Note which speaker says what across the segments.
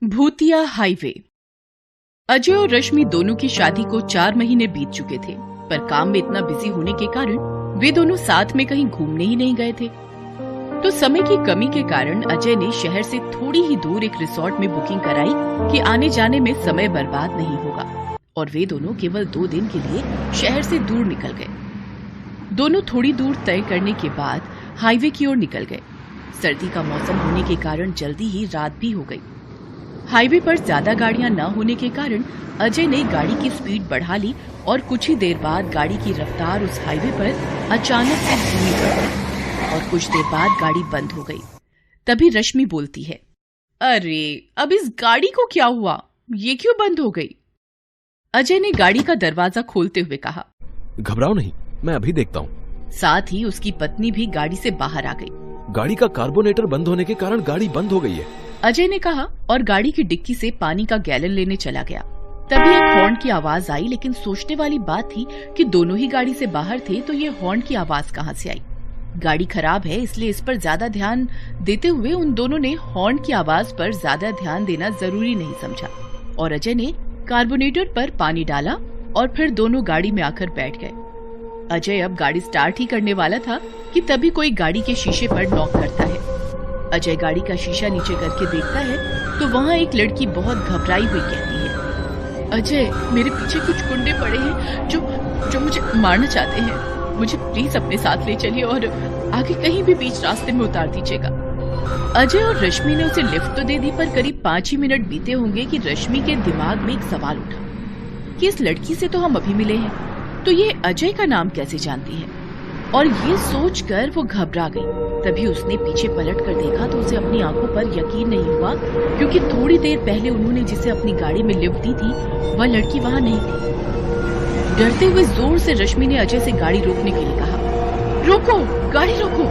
Speaker 1: भूतिया हाईवे। अजय और रश्मि दोनों की शादी को 4 महीने बीत चुके थे, पर काम में इतना बिजी होने के कारण वे दोनों साथ में कहीं घूमने ही नहीं गए थे। तो समय की कमी के कारण अजय ने शहर से थोड़ी ही दूर एक रिसोर्ट में बुकिंग कराई कि आने जाने में समय बर्बाद नहीं होगा, और वे दोनों केवल 2 दिन के लिए शहर से दूर निकल गए। दोनों थोड़ी दूर तय करने के बाद हाईवे की ओर निकल गए। सर्दी का मौसम होने के कारण जल्दी ही रात भी हो गई। हाईवे पर ज्यादा गाड़ियां न होने के कारण अजय ने गाड़ी की स्पीड बढ़ा ली और कुछ ही देर बाद गाड़ी की रफ्तार उस हाईवे पर अचानक से धीमी कर गई और कुछ देर बाद गाड़ी बंद हो गई। तभी रश्मि बोलती है, अरे अब इस गाड़ी को क्या हुआ, ये क्यों बंद हो गई? अजय ने गाड़ी का दरवाजा खोलते हुए कहा,
Speaker 2: घबराओ नहीं, मैं अभी देखता हूँ।
Speaker 1: साथ ही उसकी पत्नी भी गाड़ी से बाहर आ गई।
Speaker 2: गाड़ी का कार्बोनेटर बंद होने के कारण गाड़ी बंद हो गई है,
Speaker 1: अजय ने कहा और गाड़ी की डिक्की से पानी का गैलन लेने चला गया। तभी एक हॉर्न की आवाज आई, लेकिन सोचने वाली बात थी कि दोनों ही गाड़ी से बाहर थे, तो ये हॉर्न की आवाज कहां से आई? गाड़ी खराब है, इसलिए इस पर ज्यादा ध्यान देते हुए उन दोनों ने हॉर्न की आवाज पर ज्यादा ध्यान देना जरूरी नहीं समझा और अजय ने कार्बोनेटर पर पानी डाला और फिर दोनों गाड़ी में आकर बैठ गए। अजय अब गाड़ी स्टार्ट ही करने वाला था कि तभी कोई गाड़ी के शीशे पर नॉक करता है। अजय गाड़ी का शीशा नीचे करके देखता है तो वहाँ एक लड़की बहुत घबराई हुई कहती है, अजय मेरे पीछे कुछ गुंडे पड़े हैं जो मुझे मारना चाहते हैं। मुझे प्लीज अपने साथ ले चलिए और आगे कहीं भी बीच रास्ते में उतार दीजिएगा। अजय और रश्मि ने उसे लिफ्ट तो दे दी, पर करीब 5 ही मिनट बीते होंगे कि रश्मि के दिमाग में एक सवाल उठा कि इस लड़की से तो हम अभी मिले हैं, तो ये अजय का नाम कैसे जानती है? और ये सोचकर वो घबरा गई। तभी उसने पीछे पलट कर देखा तो उसे अपनी आंखों पर यकीन नहीं हुआ, क्योंकि थोड़ी देर पहले उन्होंने जिसे अपनी गाड़ी में लिफ्ट दी थी वह लड़की वहाँ नहीं थी। डरते हुए जोर से रश्मि ने अजय से गाड़ी रोकने के लिए कहा, रोको, गाड़ी रोको।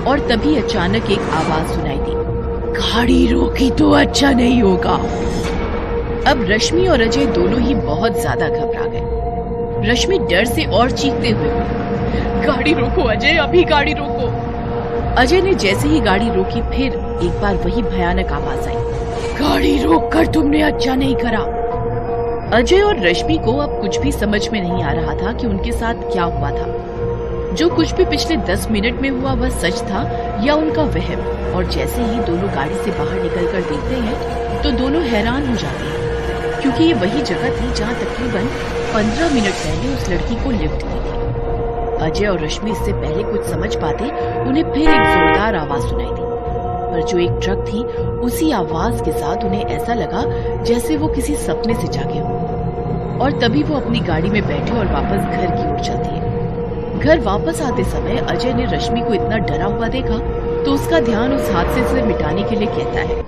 Speaker 1: और तभी अचानक एक आवाज सुनाई दी, गाड़ी रोकी तो अच्छा नहीं होगा। अब रश्मि और अजय दोनों ही बहुत ज्यादा घबरा गए। रश्मि डर से और चीखते हुए, गाड़ी रोको अजय, अभी गाड़ी रोको। अजय ने जैसे ही गाड़ी रोकी फिर एक बार वही भयानक आवाज आई, गाड़ी रोककर तुमने अच्छा नहीं करा। अजय और रश्मि को अब कुछ भी समझ में नहीं आ रहा था कि उनके साथ क्या हुआ था। जो कुछ भी पिछले 10 मिनट में हुआ वह सच था या उनका वहम। और जैसे ही दोनों गाड़ी से बाहर निकलकर देखते हैं तो दोनों हैरान हो जाते हैं, क्योंकि ये वही जगह थी जहाँ तकरीबन 15 मिनट पहले उस लड़की को लिफ्ट दी थी। अजय और रश्मि इससे पहले कुछ समझ पाते उन्हें फिर एक जोरदार आवाज सुनाई दी, पर जो एक ट्रक थी उसी आवाज के साथ उन्हें ऐसा लगा जैसे वो किसी सपने से जागे हो। और तभी वो अपनी गाड़ी में बैठे और वापस घर की ओर चलती है। घर वापस आते समय अजय ने रश्मि को इतना डरा हुआ देखा तो उसका ध्यान उस हादसे से मिटाने के लिए कहता है,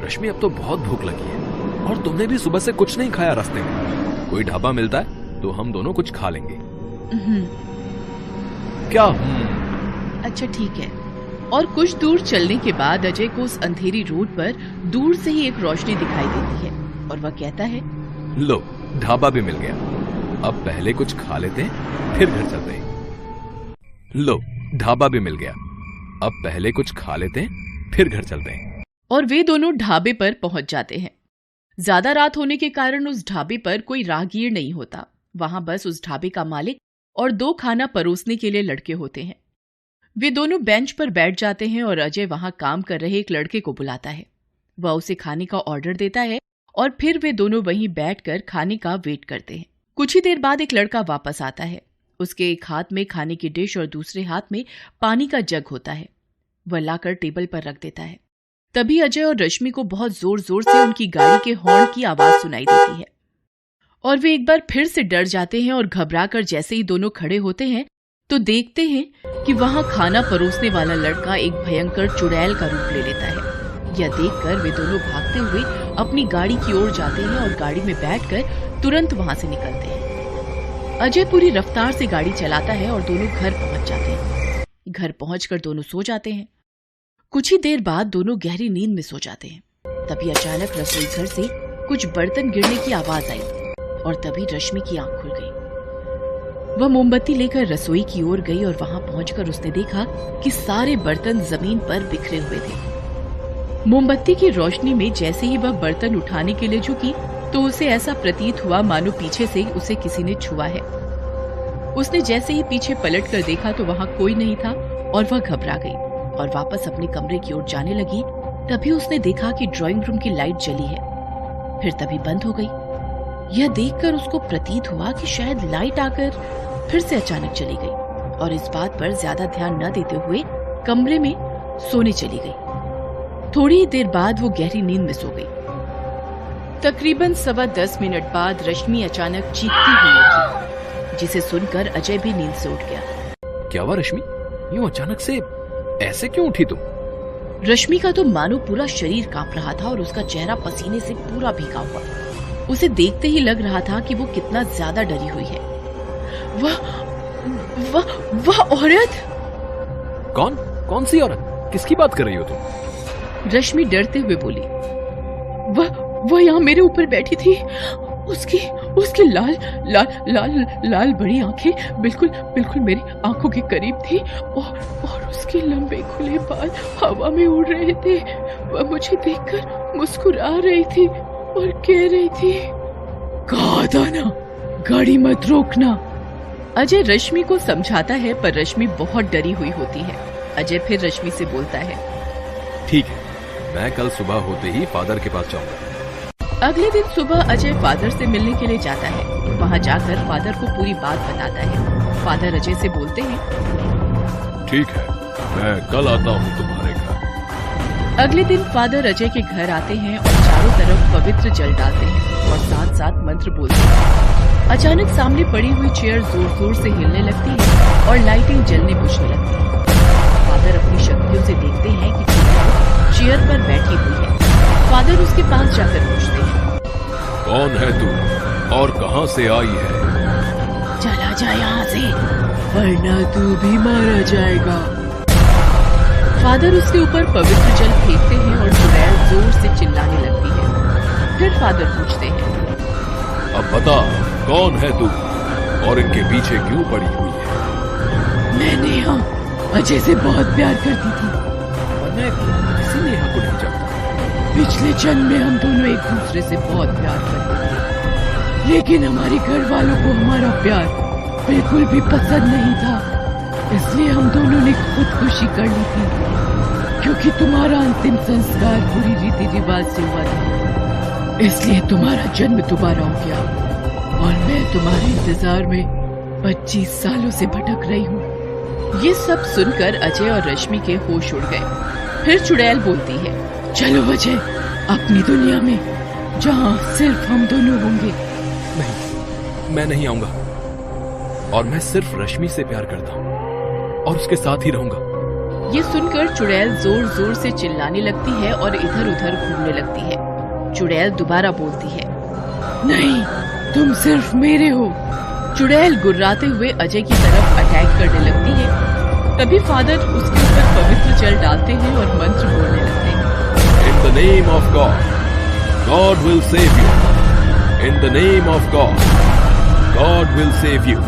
Speaker 2: रश्मि अब तो बहुत भूख लगी है और तुमने भी सुबह से कुछ नहीं खाया रास्ते में। कोई ढाबा मिलता है तो हम दोनों कुछ खा लेंगे। क्या?
Speaker 1: अच्छा ठीक है। और कुछ दूर चलने के बाद अजय को उस अंधेरी रोड पर दूर से ही एक रोशनी दिखाई देती है और वह कहता है,
Speaker 2: लो ढाबा भी मिल गया, अब पहले कुछ खा लेते हैं फिर घर चलते हैं। लो ढाबा भी मिल गया, अब पहले कुछ खा लेते हैं फिर घर चलते हैं।
Speaker 1: और वे दोनों ढाबे पर पहुंच जाते हैं। ज्यादा रात होने के कारण उस ढाबे पर कोई राहगीर नहीं होता। वहां बस उस ढाबे का मालिक और 2 खाना परोसने के लिए लड़के होते हैं। वे दोनों बेंच पर बैठ जाते हैं और अजय वहां काम कर रहे एक लड़के को बुलाता है। वह उसे खाने का ऑर्डर देता है और फिर वे दोनों वहीं बैठकर खाने का वेट करते हैं। कुछ ही देर बाद एक लड़का वापस आता है। उसके एक हाथ में खाने की डिश और दूसरे हाथ में पानी का जग होता है। वह लाकर टेबल पर रख देता है। तभी अजय और रश्मि को बहुत जोर जोर से उनकी गाड़ी के हॉर्न की आवाज सुनाई देती है और वे एक बार फिर से डर जाते हैं और घबराकर जैसे ही दोनों खड़े होते हैं तो देखते हैं कि वहां खाना परोसने वाला लड़का एक भयंकर चुड़ैल का रूप ले लेता है। यह देखकर वे दोनों भागते हुए अपनी गाड़ी की ओर जाते हैं और गाड़ी में बैठकर तुरंत वहां से निकलते हैं। अजय पूरी रफ्तार से गाड़ी चलाता है और दोनों घर पहुंच जाते हैं। घर पहुंचकर दोनों सो जाते हैं। कुछ ही देर बाद दोनों गहरी नींद में सो जाते हैं। तभी अचानक रसोई घर से कुछ बर्तन गिरने की आवाज आई और तभी रश्मि की आंख खुल गई। वह मोमबत्ती लेकर रसोई की ओर गई और वहां पहुंचकर उसने देखा कि सारे बर्तन जमीन पर बिखरे हुए थे। मोमबत्ती की रोशनी में जैसे ही वह बर्तन उठाने के लिए झुकी तो उसे ऐसा प्रतीत हुआ मानो पीछे से उसे किसी ने छुआ है। उसने जैसे ही पीछे पलट कर देखा तो वहाँ कोई नहीं था और वह घबरा गई और वापस अपने कमरे की ओर जाने लगी। तभी उसने देखा कि ड्राइंग रूम की लाइट जली है, फिर तभी बंद हो गई। यह देखकर उसको प्रतीत हुआ कि शायद लाइट आकर फिर से अचानक चली गई और इस बात पर ज्यादा ध्यान न देते हुए कमरे में सोने चली गई। थोड़ी देर बाद वो गहरी नींद में सो गई। तकरीबन 10:15 बाद रश्मि अचानक चीखती हुई उठी, जिसे सुनकर अजय भी नींद से उठ गया।
Speaker 2: क्या हुआ रश्मि, यूं अचानक से ऐसे क्यों उठी तुम?
Speaker 1: रश्मि का तो मानो पूरा शरीर कांप रहा था और उसका चेहरा पसीने से पूरा भीगा हुआ। उसे देखते ही लग रहा था कि वो कितना ज्यादा डरी हुई है। वह औरत!
Speaker 2: कौन सी औरत? किसकी बात कर रही हो तुम?
Speaker 1: रश्मि डरते हुए बोली। वह यहाँ मेरे ऊपर बैठी थी। उसकी लाल बड़ी आंखें बिल्कुल मेरी आंखों के करीब थी और उसके लंबे खुले बाल हवा में उड़ रहे थे। वह मुझे देखकर मुस्कुरा रही थी और कह रही थी, कहा था ना गाड़ी मत रोकना। अजय रश्मि को समझाता है पर रश्मि बहुत डरी हुई होती है। अजय फिर रश्मि से बोलता है,
Speaker 2: ठीक है, मैं कल सुबह होते ही फादर के पास जाऊंगा।
Speaker 1: अगले दिन सुबह अजय फादर से मिलने के लिए जाता है। वहाँ जाकर फादर को पूरी बात बताता है। फादर अजय से बोलते हैं,
Speaker 2: ठीक है, मैं कल आता हूँ तुम्हारे घर।
Speaker 1: अगले दिन फादर अजय के घर आते हैं और चारों तरफ पवित्र जल डालते हैं और साथ साथ मंत्र बोलते हैं। अचानक सामने पड़ी हुई चेयर जोर जोर से हिलने लगती है और लाइटिंग जलने बुझने लगती है। फादर अपनी शक्तियों से देखते हैं कि चेयर पर बैठी हुई है। फादर उसके पास जाकर पूछते हैं,
Speaker 2: कौन है तू और कहाँ से आई है?
Speaker 1: चला जा यहाँ से वरना तू भी मारा जाएगा। फादर उसके ऊपर पवित्र जल फेंकते हैं और चुड़ैल जोर से चिल्लाने लगती है। फिर फादर पूछते हैं,
Speaker 2: अब बता कौन है तू और इनके पीछे क्यों पड़ी हुई है?
Speaker 1: मैं नेहा अजय से बहुत प्यार करती थी।
Speaker 2: मैं किसी नेहा को नहीं जानता।
Speaker 1: पिछले जन्म में हम दोनों एक दूसरे से बहुत प्यार करते थे, लेकिन हमारे घर वालों को हमारा प्यार बिल्कुल भी पसंद नहीं था। इसलिए हम दोनों ने खुदकुशी कर ली थी, क्योंकि तुम्हारा अंतिम संस्कार पूरी रीति रिवाज से हुआ था। इसलिए तुम्हारा जन्म दोबारा हो गया और मैं तुम्हारे इंतजार में 25 सालों से भटक रही हूँ। ये सब सुनकर अजय और रश्मि के होश उड़ गए। फिर चुड़ैल बोलती है, चलो अजय, अपनी दुनिया में जहाँ सिर्फ हम दोनों होंगे।
Speaker 2: नहीं, मैं नहीं आऊंगा और मैं सिर्फ रश्मि से प्यार करता हूँ और उसके साथ ही रहूंगा।
Speaker 1: ये सुनकर चुड़ैल जोर जोर से चिल्लाने लगती है और इधर उधर घूमने लगती है। चुड़ैल दोबारा बोलती है, नहीं, तुम सिर्फ मेरे हो। चुड़ैल गुर्राते हुए अजय की तरफ अटैक करने लगती है। तभी फादर उसके ऊपर पवित्र जल डालते हैं और मंत्र बोलने लगते हैं।
Speaker 2: In the name of God, God will save you. In the name of God, God will save you.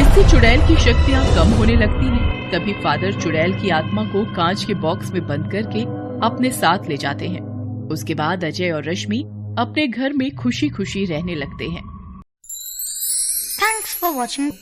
Speaker 1: इससे चुड़ैल की शक्तियाँ कम होने लगती हैं। तभी फादर चुड़ैल की आत्मा को कांच के बॉक्स में बंद करके अपने साथ ले जाते हैं। उसके बाद अजय और रश्मि अपने घर में खुशी खुशी रहने लगते हैं।
Speaker 3: Thanks for watching.